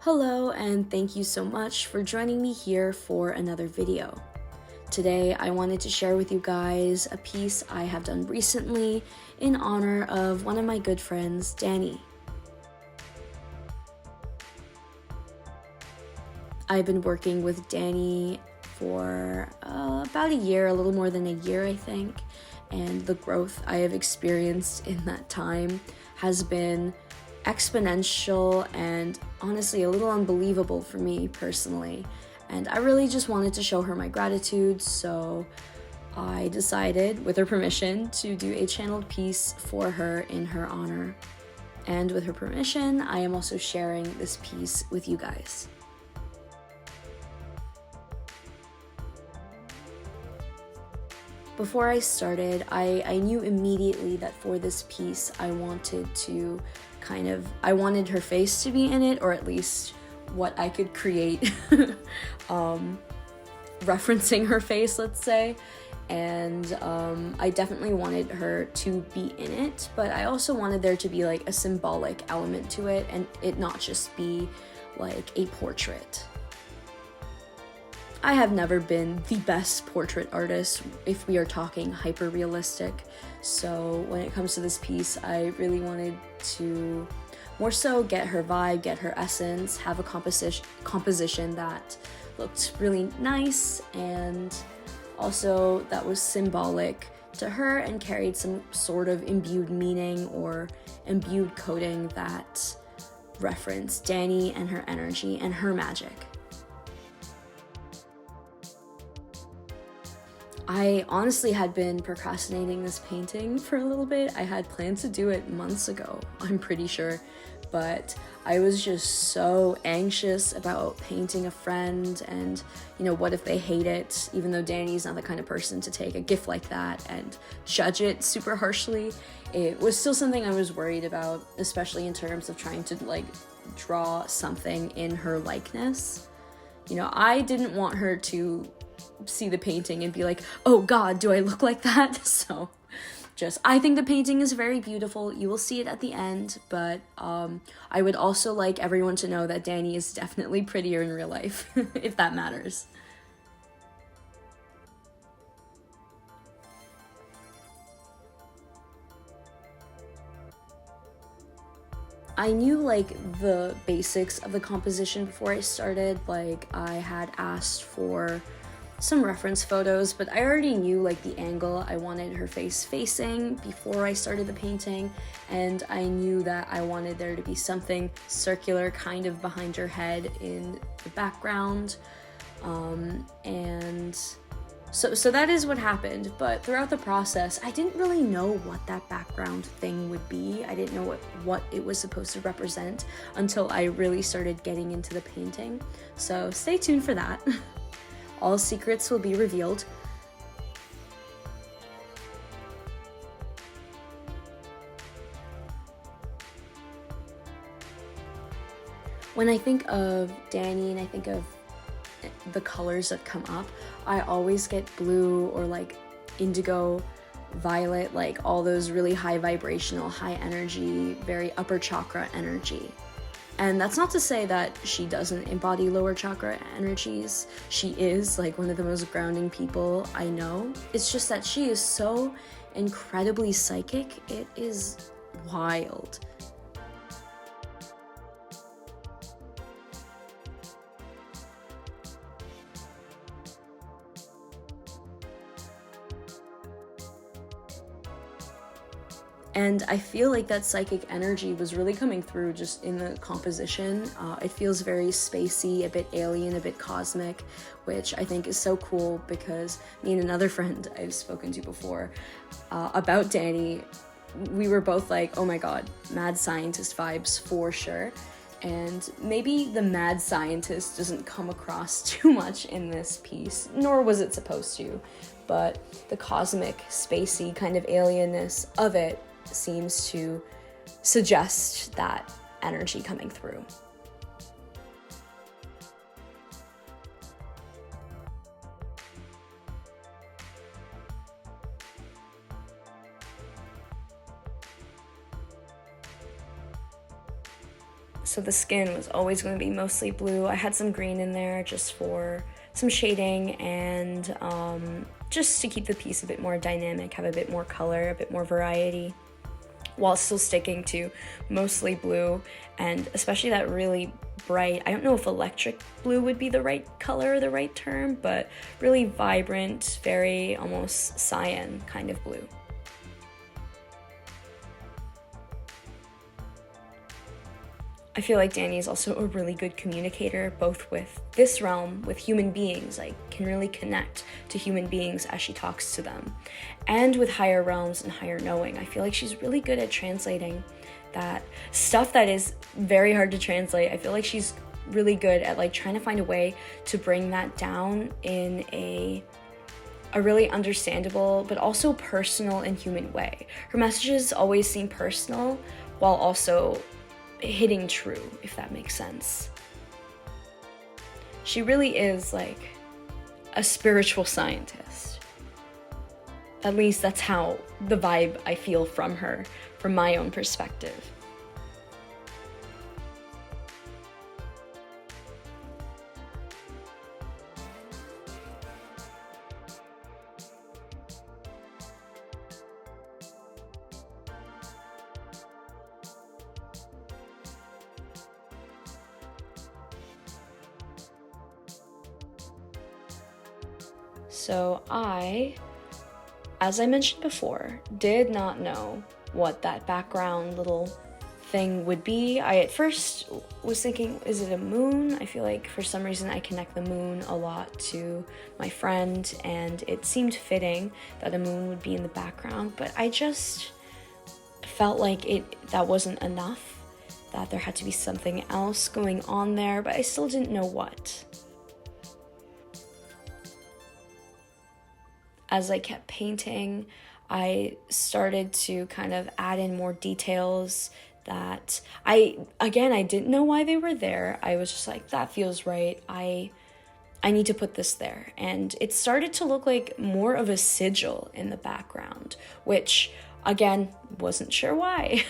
Hello, and thank you so much for joining me here for another video. Today I wanted to share with you guys a piece I have done recently in honor of one of my good friends, Danny. I've been working with Danny for about a year, a little more than a year I think, and the growth I have experienced in that time has been exponential and honestly a little unbelievable for me personally. And I really just wanted to show her my gratitude, so I decided, with her permission, to do a channeled piece for her in her honor. And with her permission, I am also sharing this piece with you guys. Before I started, I knew immediately that for this piece I wanted her face to be in it, or at least what I could create referencing her face, let's say. And I definitely wanted her to be in it, but I also wanted there to be like a symbolic element to it and it not just be like a portrait. I have never been the best portrait artist if we are talking hyper-realistic, so when it comes to this piece, I really wanted to more so get her vibe, get her essence, have a composition that looked really nice and also that was symbolic to her and carried some sort of imbued meaning or imbued coding that referenced Danny and her energy and her magic. I honestly had been procrastinating this painting for a little bit. I had planned to do it months ago, I'm pretty sure, but I was just so anxious about painting a friend and, what if they hate it, even though Danny's not the kind of person to take a gift like that and judge it super harshly. It was still something I was worried about, especially in terms of trying to draw something in her likeness. I didn't want her to see the painting and be like, oh god, do I look like that? So I think the painting is very beautiful. You will see it at the end, but I would also like everyone to know that Danny is definitely prettier in real life, if that matters. I knew the basics of the composition before I started. I had asked for some reference photos, but I already knew the angle I wanted her face facing before I started the painting, and I knew that I wanted there to be something circular kind of behind her head in the background, and so that is what happened. But throughout the process, I didn't really know what that background thing would be. I didn't know what it was supposed to represent until I really started getting into the painting, so stay tuned for that. All secrets will be revealed. When I think of Danny and I think of the colors that come up, I always get blue or indigo, violet, all those really high vibrational, high energy, very upper chakra energy. And that's not to say that she doesn't embody lower chakra energies. She is one of the most grounding people I know. It's just that she is so incredibly psychic. It is wild. And I feel like that psychic energy was really coming through just in the composition. It feels very spacey, a bit alien, a bit cosmic, which I think is so cool because me and another friend I've spoken to before about Danny, we were both like, oh my god, mad scientist vibes for sure. And maybe the mad scientist doesn't come across too much in this piece, nor was it supposed to, but the cosmic, spacey kind of alienness of it seems to suggest that energy coming through. So So the skin was always going to be mostly blue. I had some green in there just for some shading and just to keep the piece a bit more dynamic, have a bit more color, a bit more variety, while still sticking to mostly blue, and especially that really bright, I don't know if electric blue would be the right color or the right term, but really vibrant, very almost cyan kind of blue. I feel like Danny is also a really good communicator, both with this realm, with human beings, like can really connect to human beings as she talks to them, and with higher realms and higher knowing. I feel like she's really good at translating that stuff that is very hard to translate. I feel like she's really good at like trying to find a way to bring that down in a really understandable but also personal and human way. Her messages always seem personal while also hitting true, if that makes sense. She really is like a spiritual scientist. At least that's how the vibe I feel from her, from my own perspective. So I, as I mentioned before, did not know what that background little thing would be. I at first was thinking, is it a moon? I feel like for some reason I connect the moon a lot to my friend, and it seemed fitting that a moon would be in the background, but I just felt like that wasn't enough, that there had to be something else going on there, but I still didn't know what. As I kept painting, I started to kind of add in more details that I didn't know why they were there. I was just like, that feels right. I need to put this there. And it started to look like more of a sigil in the background, which again, wasn't sure why.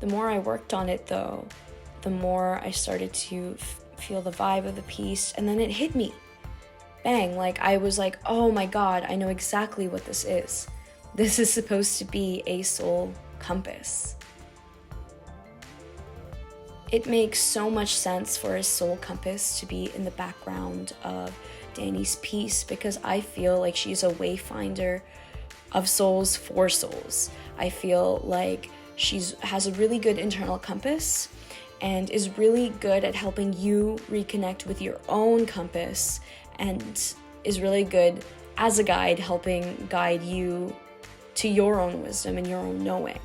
The more I worked on it though, the more I started to feel the vibe of the piece, and then it hit me. Bang, like I was like, oh my god, I know exactly what this is. This is supposed to be a soul compass. It makes so much sense for a soul compass to be in the background of Danny's piece, because I feel like she's a wayfinder of souls for souls. I feel like has a really good internal compass and is really good at helping you reconnect with your own compass, and is really good as a guide, helping guide you to your own wisdom and your own knowing.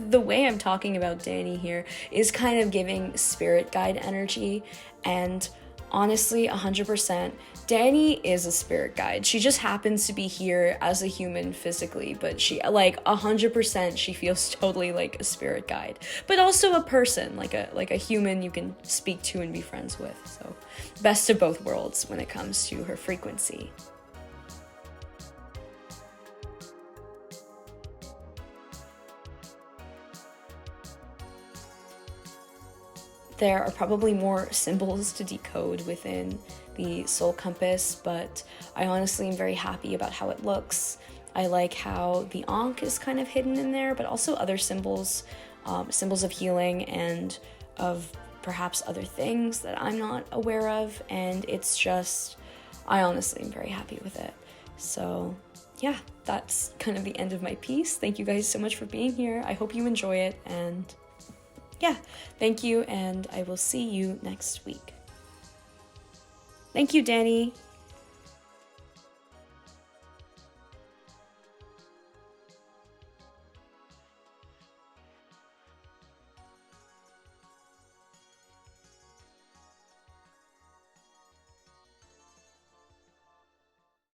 The way I'm talking about Danny here is kind of giving spirit guide energy, and honestly, 100%, Danny is a spirit guide. She just happens to be here as a human physically, but she, like, 100%, she feels totally like a spirit guide, but also a person, like a human you can speak to and be friends with. So best of both worlds when it comes to her frequency. There are probably more symbols to decode within the soul compass, but I honestly am very happy about how it looks. I like how the Ankh is kind of hidden in there, but also other symbols, symbols of healing and of perhaps other things that I'm not aware of, and it's just, I honestly am very happy with it. So yeah, that's kind of the end of my piece. Thank you guys so much for being here. I hope you enjoy it, and yeah, thank you, and I will see you next week. Thank you, Danny.